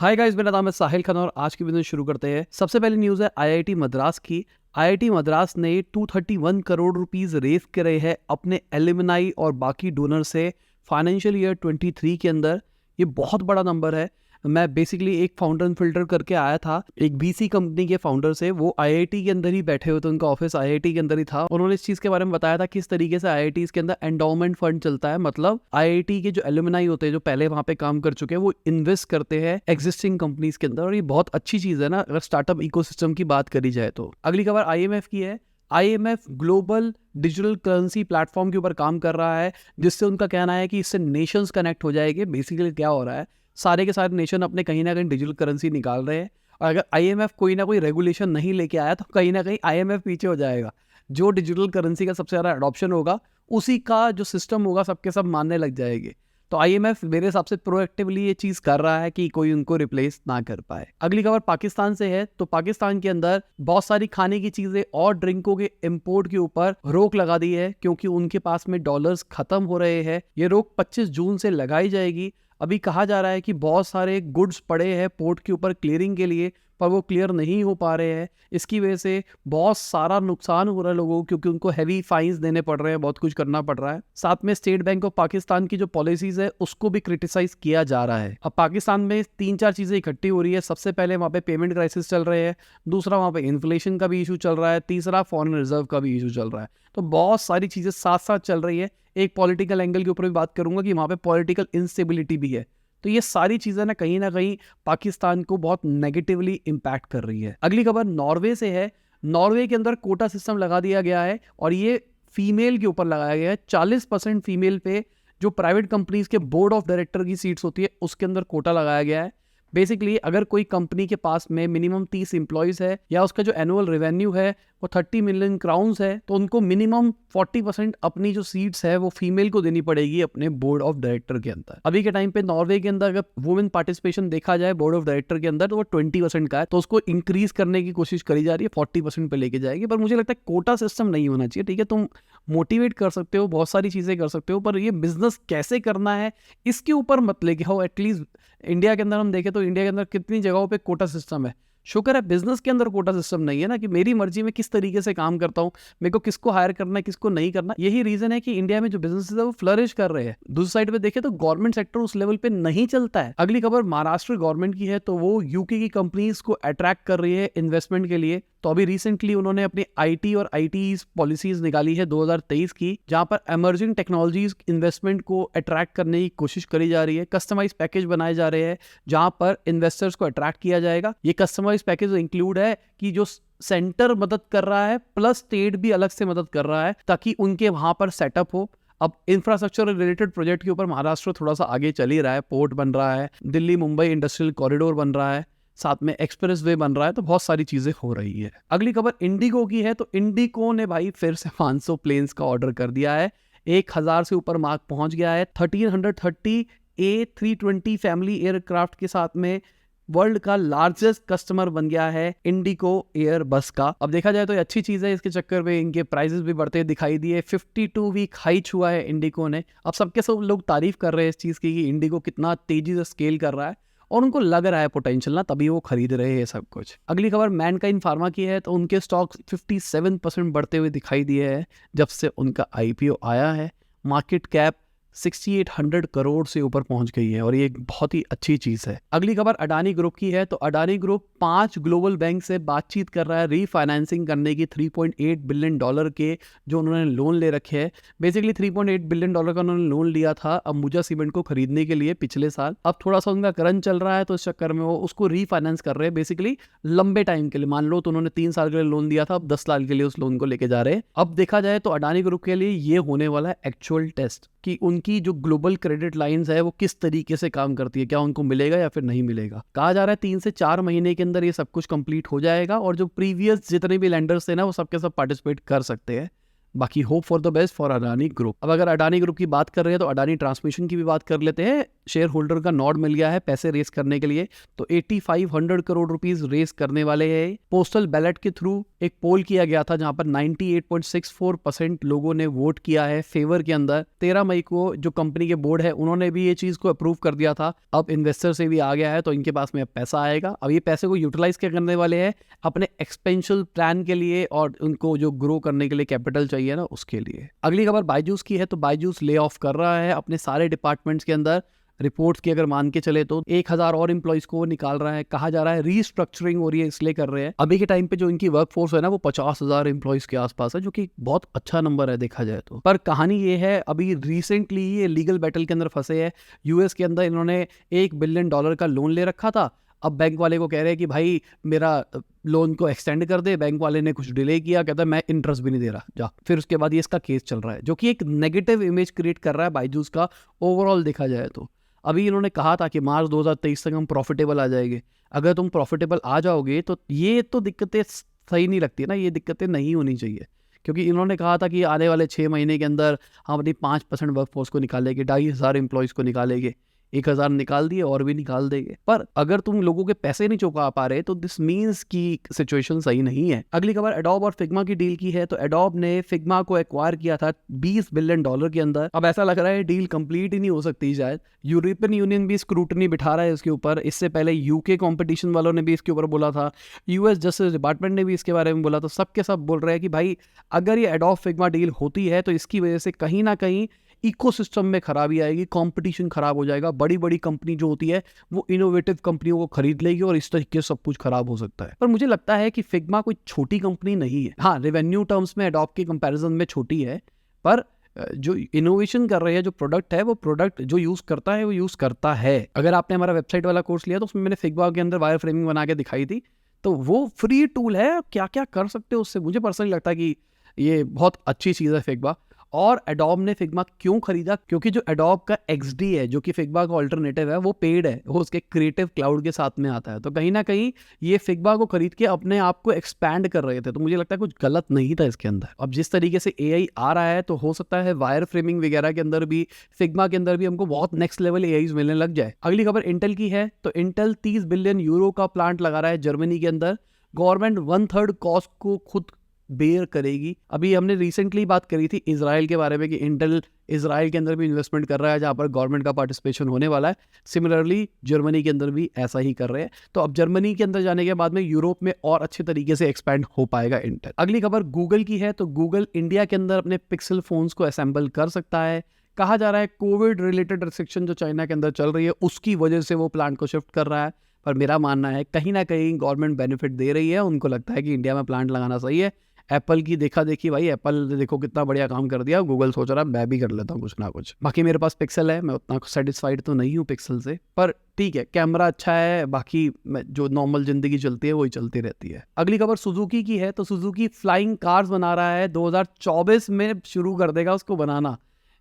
Hi guys, मेरा नाम है साहिल खान और आज की वीडियो शुरू करते हैं। सबसे पहली न्यूज़ है आईआईटी मद्रास की। आईआईटी मद्रास ने 231 करोड़ रुपीस रेज करे हैं अपने एलिमनाई और बाकी डोनर से फाइनेंशियल ईयर 23 के अंदर। ये बहुत बड़ा नंबर है। मैं बेसिकली एक फाउंडर एंड फिल्टर करके आया था, एक बीसी कंपनी के फाउंडर से। वो आईआईटी के अंदर ही बैठे हुए थे, उनका ऑफिस आईआईटी के अंदर ही था। उन्होंने इस चीज के बारे में बताया था किस तरीके से आईआईटी के अंदर एंडोमेंट फंड चलता है। मतलब आईआईटी के जो एलुमनाई होते हैं, जो पहले वहां पे काम कर चुके हैं, वो इन्वेस्ट करते हैं एग्जिस्टिंग कंपनीज के अंदर। और ये बहुत अच्छी चीज है ना, अगर स्टार्टअप इकोसिस्टम की बात करी जाए तो। अगली खबर आईएमएफ की है। IMF global digital currency platform के ऊपर काम कर रहा है, जिससे उनका कहना है कि इससे नेशंस कनेक्ट हो जाएंगे। बेसिकली क्या हो रहा है, सारे के सारे नेशन अपने कहीं ना कहीं डिजिटल करेंसी निकाल रहे हैं, और अगर आईएमएफ कोई ना कोई रेगुलेशन नहीं लेके आया तो कहीं ना कहीं आईएमएफ पीछे हो जाएगा। जो डिजिटल करेंसी का सबसे ज़्यादा अडॉप्शन होगा, उसी का जो सिस्टम होगा सबके सब मानने लग जाएंगे। तो आईएमएफ मेरे हिसाब से प्रोएक्टिवली ये चीज़ कर रहा है कि कोई उनको रिप्लेस ना कर पाए। अगली खबर पाकिस्तान से है। तो पाकिस्तान के अंदर बहुत सारी खाने की चीज़ें और ड्रिंकों के इम्पोर्ट के ऊपर रोक लगा दी है, क्योंकि उनके पास में डॉलर्स खत्म हो रहे हैं। ये रोक 25 जून से लगाई जाएगी। अभी कहा जा रहा है कि बहुत सारे गुड्स पड़े हैं पोर्ट के ऊपर क्लियरिंग के लिए, पर वो क्लियर नहीं हो पा रहे हैं। इसकी वजह से बहुत सारा नुकसान हो रहा है लोगों को, क्योंकि उनको हैवी फाइन्स देने पड़ रहे हैं, बहुत कुछ करना पड़ रहा है। साथ में स्टेट बैंक ऑफ पाकिस्तान की जो पॉलिसीज है उसको भी क्रिटिसाइज किया जा रहा है। अब पाकिस्तान में 3-4 चीजें इकट्ठी हो रही है। सबसे पहले वहाँ पे पेमेंट क्राइसिस चल रहे हैं, दूसरा वहाँ पे इन्फ्लेशन का भी इशू चल रहा है, तीसरा फॉरेन रिजर्व का भी इशू चल रहा है। तो बहुत सारी चीजें साथ साथ चल रही है। एक पॉलिटिकल एंगल के ऊपर भी बात करूंगा कि वहाँ पे पॉलिटिकल इंस्टेबिलिटी भी है। तो ये सारी चीजें ना कहीं पाकिस्तान को बहुत नेगेटिवली इंपैक्ट कर रही है। अगली खबर नॉर्वे से है। नॉर्वे के अंदर कोटा सिस्टम लगा दिया गया है, और ये फीमेल के ऊपर लगाया गया है। 40% फीमेल पे जो प्राइवेट कंपनीज के बोर्ड ऑफ डायरेक्टर की सीट्स होती है उसके अंदर कोटा लगाया गया है। बेसिकली अगर कोई कंपनी के पास में मिनिमम 30 एम्प्लॉयज है, या उसका जो एनुअल रेवेन्यू है वो 30 मिलियन क्राउन्स है, तो उनको मिनिमम 40% अपनी जो सीट्स है वो फीमेल को देनी पड़ेगी अपने बोर्ड ऑफ डायरेक्टर के अंदर। अभी के टाइम पे नॉर्वे के अंदर अगर वुमेन पार्टिसिपेशन देखा जाए बोर्ड ऑफ डायरेक्टर के अंदर, तो वो 20% का है। तो उसको इंक्रीज करने की कोशिश करी जा रही है, 40% पे लेके जाएगी। पर मुझे लगता है कोटा सिस्टम नहीं होना चाहिए। ठीक है, तुम मोटिवेट कर सकते हो, बहुत सारी चीजें कर सकते हो, पर ये बिजनेस कैसे करना है इसके ऊपर मत लेके आओ। एटलीस्ट इंडिया के अंदर हम देखें तो इंडिया के अंदर कितनी जगहों पे कोटा सिस्टम है। शुक्र है बिजनेस के अंदर कोटा सिस्टम नहीं है ना, कि मेरी मर्जी में किस तरीके से काम करता हूँ, मेरे को किसको हायर करना है किसको नहीं करना। यही रीजन है कि इंडिया में जो बिजनेस है वो फ्लरिश कर रहे हैं। दूसरी साइड पे देखें तो गवर्नमेंट सेक्टर उस लेवल पे नहीं चलता है। अगली खबर महाराष्ट्र गवर्नमेंट की है। तो वो यूके की कंपनीज को अट्रैक्ट कर रही है इन्वेस्टमेंट के लिए। तो अभी रिसेंटली उन्होंने अपनी आईटी और आईटी पॉलिसीज निकाली है 2023 की, जहां पर इमर्जिंग टेक्नोलॉजीज इन्वेस्टमेंट को अट्रैक्ट करने की कोशिश करी जा रही है। कस्टमाइज पैकेज बनाए जा रहे हैं जहां पर इन्वेस्टर्स को अट्रैक्ट किया जाएगा। ये कस्टमाइज पैकेज इंक्लूड है कि जो सेंटर मदद कर रहा है प्लस स्टेट भी अलग से मदद कर रहा है, ताकि उनके वहां पर सेटअप हो। अब इंफ्रास्ट्रक्चर रिलेटेड प्रोजेक्ट के ऊपर महाराष्ट्र थोड़ा सा आगे चल ही रहा है। पोर्ट बन रहा है, दिल्ली मुंबई इंडस्ट्रियल कॉरिडोर बन रहा है, साथ में एक्सप्रेस वे बन रहा है। तो बहुत सारी चीजें हो रही है। अगली खबर इंडिगो की है। तो इंडिगो ने भाई फिर से 500 प्लेन्स का ऑर्डर कर दिया है। 1000 से ऊपर मार्क पहुंच गया है। 1330 A320 फैमिली एयरक्राफ्ट के साथ में वर्ल्ड का लार्जेस्ट कस्टमर बन गया है इंडिगो एयर बस का। अब देखा जाए तो ये अच्छी चीज है। इसके चक्कर में इनके प्राइसेस भी बढ़ते दिखाई दिए। 52 वीक हाई छुआ है इंडिगो ने। अब सबके सब लोग तारीफ कर रहे हैं इस चीज की कि इंडिगो कितना तेजी से स्केल कर रहा है, और उनको लग रहा है पोटेंशियल ना, तभी वो खरीद रहे हैं सब कुछ। अगली खबर मैनकाइंड फार्मा की है। तो उनके स्टॉक 57% बढ़ते हुए दिखाई दिए हैं जब से उनका आईपीओ आया है। मार्केट कैप 6800 करोड़ से ऊपर पहुंच गई है, और ये एक बहुत ही अच्छी चीज है। अगली खबर अडानी ग्रुप की है। तो अडानी ग्रुप 5 ग्लोबल बैंक से बातचीत कर रहा है रीफाइनेंसिंग करने की। $3.8 बिलियन के जो उन्होंने लोन ले रखे हैं। बेसिकली $3.8 बिलियन का उन्होंने लोन लिया था अंबुजा सीमेंट को खरीदने के लिए पिछले साल। अब थोड़ा सा उनका करंट चल रहा है, तो इस चक्कर में वो उसको रीफाइनेंस कर रहे हैं बेसिकली लंबे टाइम के लिए। मान लो तो उन्होंने 3 साल के लिए लोन दिया था, अब 10 साल के लिए उस लोन को लेके जा रहे हैं। अब देखा जाए तो अडानी ग्रुप के लिए ये होने वाला है एक्चुअल टेस्ट, कि उनकी जो ग्लोबल क्रेडिट लाइंस है वो किस तरीके से काम करती है, क्या उनको मिलेगा या फिर नहीं मिलेगा। कहा जा रहा है 3 से 4 महीने के अंदर ये सब कुछ कंप्लीट हो जाएगा, और जो प्रीवियस जितने भी लेंडर्स थे ना वो सबके सब पार्टिसिपेट कर सकते हैं। बाकी hope for the best for Adani group. अब अगर अडानी ग्रुप की बात कर रहे हैं तो अडानी ट्रांसमिशन की भी बात कर लेते हैं। शेयर होल्डर का नॉड मिल गया है पैसे रेस करने के लिए, तो 8500 करोड़ रुपीस रेस करने वाले हैं। पोस्टल बैलेट के थ्रू एक पोल किया गया था जहां पर 98.64% लोगों ने वोट किया है फेवर के अंदर। 13 मई को जो कंपनी के बोर्ड है उन्होंने भी ये चीज को अप्रूव कर दिया था। अब इन्वेस्टर से भी आ गया है, तो इनके पास में अब पैसा आएगा। अब ये पैसे को यूटिलाइज क्या करने वाले हैं, अपने एक्सपेंशन प्लान के लिए और उनको जो ग्रो करने के लिए कैपिटल चाहिए ना, उसके लिए। अगली खबर बायजूस की है, तो बायजूस ले ऑफ कर रहा है अपने सारे डिपार्टमेंट्स के अंदर। रिपोर्ट्स की अगर मान के चले तो 1000 और एम्प्लॉइज को निकाल रहा है। कहा जा रहा है रीस्ट्रक्चरिंग हो रही है, इसलिए कर रहे हैं। अभी के टाइम पे जो इनकी वर्कफोर्स है ना, वो 50,000 एम्प्लॉइज के आसपास है, जो कि बहुत अच्छा नंबर है देखा जाए तो। पर कहानी ये है, अभी रिसेंटली ये लीगल बैटल के अंदर फंसे है। यूएस के अंदर इन्होंने $1 बिलियन का लोन ले रखा था। अब बैंक वाले को कह रहे हैं कि भाई मेरा लोन को एक्सटेंड कर दे। बैंक वाले ने कुछ डिले किया, कहता है मैं इंटरेस्ट भी नहीं दे रहा, जा। फिर उसके बाद ये इसका केस चल रहा है, जो कि एक नेगेटिव इमेज क्रिएट कर रहा है बायजूस का ओवरऑल देखा जाए तो। अभी इन्होंने कहा था कि मार्च 2023 तक हम प्रॉफिटेबल आ जाएंगे। अगर तुम प्रॉफिटेबल आ जाओगे तो ये तो दिक्कतें सही नहीं लगती ना, ये दिक्कतें नहीं होनी चाहिए। क्योंकि इन्होंने कहा था कि आने वाले 6 महीने के अंदर हम अपनी 5% वर्कफोर्स को निकालेंगे, 2500 एम्प्लॉयज़ को निकालेंगे। 1000 निकाल दिए और भी निकाल देंगे। पर अगर तुम लोगों के पैसे नहीं चुका पा रहे तो दिस मीन्स की सिचुएशन सही नहीं है। अगली खबर एडोब और फिग्मा की डील की है, तो एडोब ने फिग्मा को एक्वायर किया था $20 बिलियन के अंदर। अब ऐसा लग रहा है डील कंप्लीट ही नहीं हो सकती शायद। यूरोपियन यूनियन भी स्क्रूटनी बिठा रहा है इसके ऊपर। इससे पहले यूके कंपटीशन वालों ने भी इसके ऊपर बोला था, यूएस जस्टिस डिपार्टमेंट ने भी इसके बारे में बोला। तो सबके सब बोल रहे हैं कि भाई अगर ये एडोब फिग्मा डील होती है तो इसकी वजह से कहीं ना कहीं इकोसिस्टम में खराबी आएगी, कंपटीशन खराब हो जाएगा। बड़ी बड़ी कंपनी जो होती है वो इनोवेटिव कंपनियों को खरीद लेगी और इस तरीके से सब कुछ खराब हो सकता है। पर मुझे लगता है कि फिग्मा कोई छोटी कंपनी नहीं है। हाँ, रेवेन्यू टर्म्स में एडोब के कंपैरिजन में छोटी है, पर जो इनोवेशन कर रहे हैं, जो प्रोडक्ट है वो प्रोडक्ट जो यूज करता है वो यूज करता है। अगर आपने हमारा वेबसाइट वाला कोर्स लिया तो उसमें मैंने फिग्मा के अंदर वायर फ्रेमिंग बना के दिखाई थी, तो वो फ्री टूल है। क्या क्या कर सकते हो उससे, मुझे पर्सनली लगता है कि ये बहुत अच्छी चीज़ है फिग्मा। और एडोब ने फिग्मा क्यों खरीदा, क्योंकि जो एडोब का XD है जो कि फिग्मा का ऑल्टरनेटिव है वो पेड है, वो उसके क्रिएटिव क्लाउड के साथ में आता है। तो कहीं ना कहीं ये फिग्मा को खरीद के अपने आप को एक्सपैंड कर रहे थे। तो मुझे लगता है कुछ गलत नहीं था इसके अंदर। अब जिस तरीके से AI आ रहा है तो हो सकता है वायर फ्रेमिंग वगैरह के अंदर भी, फिग्मा के अंदर भी हमको बहुत नेक्स्ट लेवल AIs मिलने लग जाए। अगली खबर इंटेल की है, तो इंटेल 30 बिलियन यूरो का प्लांट लगा रहा है जर्मनी के अंदर। गवर्नमेंट 1/3 कॉस्ट को खुद बेयर करेगी। अभी हमने रिसेंटली बात करी थी इजराइल के बारे में कि इंटेल इजराइल के अंदर भी इन्वेस्टमेंट कर रहा है जहां पर गवर्नमेंट का पार्टिसिपेशन होने वाला है। सिमिलरली जर्मनी के अंदर भी ऐसा ही कर रहे हैं। तो अब जर्मनी के अंदर जाने के बाद में यूरोप में और अच्छे तरीके से एक्सपैंड हो पाएगा इंटेल। अगली खबर गूगल की है, तो गूगल इंडिया के अंदर अपने पिक्सल फोन्स को असेंबल कर सकता है। कहा जा रहा है कोविड रिलेटेड रिस्ट्रिक्शन जो चाइना के अंदर चल रही है उसकी वजह से वो प्लांट को शिफ्ट कर रहा है। पर मेरा मानना है कहीं ना कहीं गवर्नमेंट बेनिफिट दे रही है, उनको लगता है कि इंडिया में प्लांट लगाना सही है। एप्पल की देखा देखी, भाई एप्पल ने देखो कितना बढ़िया काम कर दिया, गूगल सोच रहा है मैं भी कर लेता हूँ कुछ ना कुछ। बाकी मेरे पास पिक्सल है, मैं उतना सेटिस्फाइड तो नहीं हूँ पिक्सल से, पर ठीक है, कैमरा अच्छा है। बाकी जो नॉर्मल जिंदगी चलती है वही चलती रहती है। अगली खबर सुजुकी की है, तो सुजुकी फ्लाइंग कार्स बना रहा है, 2024 में शुरू कर देगा उसको बनाना।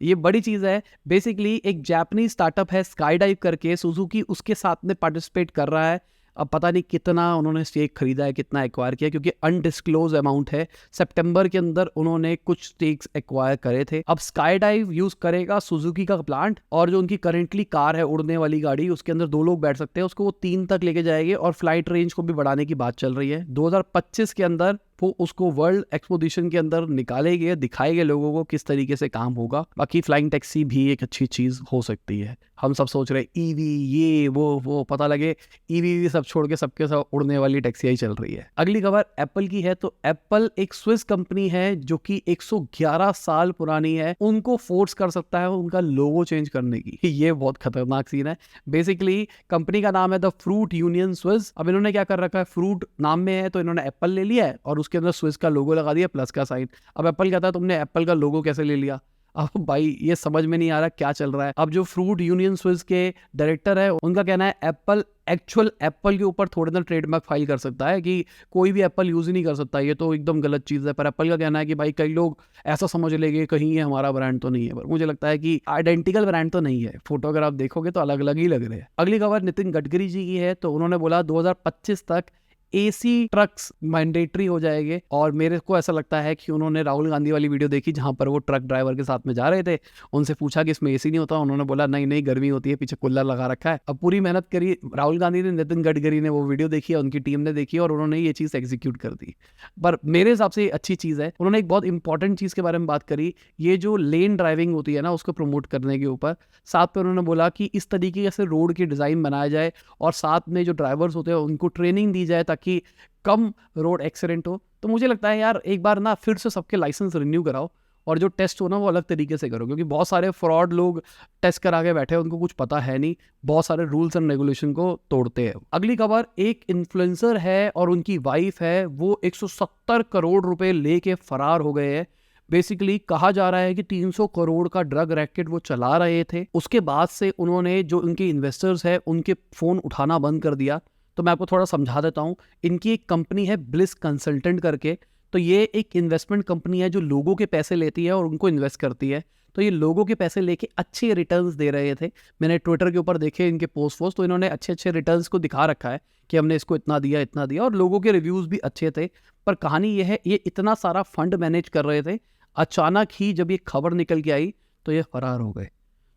ये बड़ी चीज़ है। बेसिकली एक जापानीज स्टार्टअप है स्काई डाइव करके, सुजुकी उसके साथ में पार्टिसिपेट कर रहा है। अब पता नहीं कितना उन्होंने स्टेक खरीदा है, कितना एक्वायर किया, क्योंकि अनडिस्क्लोज अमाउंट है। सितंबर के अंदर उन्होंने कुछ स्टेक्स एक्वायर करे थे। अब स्काई डाइव यूज करेगा सुजुकी का प्लांट, और जो उनकी करेंटली कार है उड़ने वाली गाड़ी, उसके अंदर 2 लोग बैठ सकते हैं, उसको वो 3 तक लेके जाएंगे और फ्लाइट रेंज को भी बढ़ाने की बात चल रही है। 2025 के अंदर वो उसको वर्ल्ड एक्सपोजिशन के अंदर निकालेंगे, दिखाएंगे लोगों को किस तरीके से काम होगा। बाकी फ्लाइंग टैक्सी भी एक अच्छी चीज हो सकती है। हम सब सोच रहे ईवी ये वो पता लगे ईवी सब छोड़ के सबके सब उड़ने वाली टैक्सी ही चल रही है। अगली खबर एप्पल की है, तो एप्पल एक स्विस कंपनी है जो कि 111 साल पुरानी है, उनको फोर्स कर सकता है उनका लोगो चेंज करने की। ये बहुत खतरनाक सीन है। बेसिकली कंपनी का नाम है द फ्रूट यूनियन स्विस। अब इन्होंने क्या कर रखा है, फ्रूट नाम में है तो इन्होंने एप्पल ले लिया है और उसके अंदर स्विस का लोगो लगा दिया, प्लस का साइन। अब एप्पल कहता है तुमने एप्पल का लोगो कैसे ले लिया। अब भाई ये समझ में नहीं आ रहा क्या चल रहा है। अब जो फ्रूट यूनियन स्विस के डायरेक्टर है उनका कहना है एप्पल एक्चुअल एप्पल के ऊपर थोड़े ना ट्रेडमार्क फाइल कर सकता है, कि कोई भी एप्पल यूज ही नहीं कर सकता, ये तो एकदम गलत चीज़ है। पर एप्पल का कहना है कि भाई कई लोग ऐसा समझ लेंगे कहीं ये हमारा ब्रांड तो नहीं है। पर मुझे लगता है कि आइडेंटिकल ब्रांड तो नहीं है, फोटो अगर आप देखोगे तो अलग अलग ही लग रहे हैं। अगली खबर नितिन गडकरी जी की है, तो उन्होंने बोला 2025 तक एसी ट्रक्स मैंडेटरी हो जाएंगे। और मेरे को ऐसा लगता है कि उन्होंने राहुल गांधी वाली वीडियो देखी जहां पर वो ट्रक ड्राइवर के साथ में जा रहे थे, उनसे पूछा कि इसमें एसी नहीं होता, उन्होंने बोला नहीं नहीं गर्मी होती है, पीछे कूलर लगा रखा है। अब पूरी मेहनत करी राहुल गांधी ने, नितिन गडकरी ने वो वीडियो देखी, उनकी टीम ने देखी और उन्होंने ये चीज़ एग्जीक्यूट कर दी। पर मेरे हिसाब से ये अच्छी चीज़ है। उन्होंने एक बहुत इंपॉर्टेंट चीज़ के बारे में बात करी, ये जो लेन ड्राइविंग होती है ना उसको प्रमोट करने के ऊपर। साथ में उन्होंने बोला कि इस तरीके से रोड की डिज़ाइन बनाया जाए और साथ में जो ड्राइवर्स होते हैं उनको ट्रेनिंग दी जाए ताकि कम रोड एक्सीडेंट हो। तो मुझे लगता है यार एक बार ना फिर से सबके लाइसेंस रिन्यू कराओ और जो टेस्ट हो ना वो अलग तरीके से करो, क्योंकि बहुत सारे फ्रॉड लोग टेस्ट करा के बैठे हैं, उनको कुछ पता है नहीं, बहुत सारे रूल्स एंड रेगुलेशन को तोड़ते हैं। अगली खबर, एक इन्फ्लुएंसर है और उनकी वाइफ है, वो 170 करोड़ रुपए लेके फरार हो गए हैं। बेसिकली कहा जा रहा है कि 300 करोड़ का ड्रग रैकेट वो चला रहे थे। उसके बाद से उन्होंने जो उनके इन्वेस्टर्स हैं उनके फ़ोन उठाना बंद कर दिया। तो मैं आपको थोड़ा समझा देता हूँ। इनकी एक कंपनी है ब्लिस कंसल्टेंट करके। तो ये एक इन्वेस्टमेंट कंपनी है जो लोगों के पैसे लेती है और उनको इन्वेस्ट करती है। तो ये लोगों के पैसे लेके अच्छे रिटर्न्स दे रहे थे। मैंने ट्विटर के ऊपर देखे इनके पोस्ट, तो इन्होंने अच्छे अच्छे रिटर्न्स को दिखा रखा है कि हमने इसको इतना दिया और लोगों के रिव्यूज़ भी अच्छे थे। पर कहानी ये है, ये इतना सारा फंड मैनेज कर रहे थे, अचानक ही जब ये खबर निकल के आई तो ये फरार हो गए।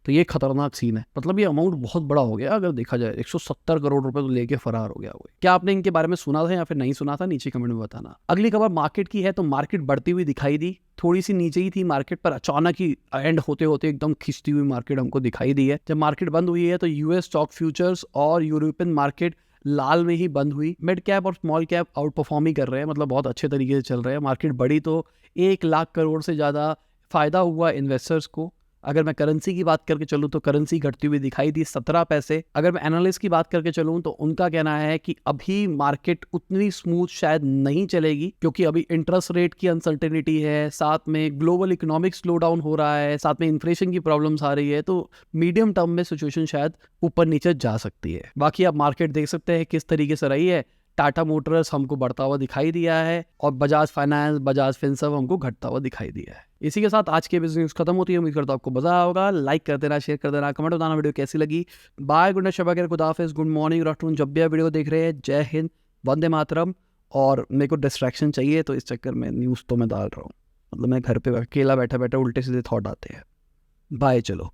तो ये खतरनाक सीन है। मतलब ये अमाउंट बहुत बड़ा हो गया अगर देखा जाए, 170 करोड़ रुपए तो लेके फरार हो गया वो। क्या आपने इनके बारे में सुना था या फिर नहीं सुना था, नीचे कमेंट में बताना। अगली खबर मार्केट की है। तो मार्केट बढ़ती हुई दिखाई दी, थोड़ी सी नीचे ही थी मार्केट, पर अचानक ही एंड होते होते एकदम खिंचती हुई मार्केट हमको दिखाई दी है। जब मार्केट बंद हुई है तो यूएस स्टॉक फ्यूचर्स और यूरोपियन मार्केट लाल में ही बंद हुई। मिड कैप और स्मॉल कैप आउट परफॉर्म ही कर रहे हैं, मतलब बहुत अच्छे तरीके से चल रहे हैं। मार्केट बढ़ी तो 1 लाख करोड़ से ज़्यादा फायदा हुआ इन्वेस्टर्स को। अगर मैं करेंसी की बात करके चलूँ तो करेंसी घटती हुई दिखाई दी 17 पैसे। अगर मैं एनालिस्ट की बात करके चलूँ तो उनका कहना है कि अभी मार्केट उतनी स्मूथ शायद नहीं चलेगी, क्योंकि अभी इंटरेस्ट रेट की अनसर्टेनिटी है, साथ में ग्लोबल इकोनॉमिक स्लो डाउन हो रहा है, साथ में इन्फ्लेशन की प्रॉब्लम्स आ रही है। तो मीडियम टर्म में सिचुएशन शायद ऊपर नीचे जा सकती है। बाकी आप मार्केट देख सकते हैं किस तरीके से रही है। टाटा मोटर्स हमको बढ़ता हुआ दिखाई दिया है और बजाज फाइनेंस, बजाज फिनसर्व हमको घटता हुआ दिखाई दिया है। इसी के साथ आज के बिजनेस न्यूज़ खत्म होती है। उम्मीद करता हूं आपको मजा आया होगा। लाइक कर देना, शेयर कर देना, कमेंट बताना वीडियो कैसी लगी। बाय, गुड नाइट, शबा खैर, खुदा हाफिज़, गुड मॉर्निंग और आफ्टरनून जब भी आप वीडियो देख रहे हैं। जय हिंद, वंदे मातरम। और मेरे को डिस्ट्रैक्शन चाहिए तो इस चक्कर में न्यूज़ तो मैं डाल रहा हूँ। मतलब मैं घर पे अकेला बैठा बैठा उल्टे सीधे थॉट आते हैं। बाय, चलो।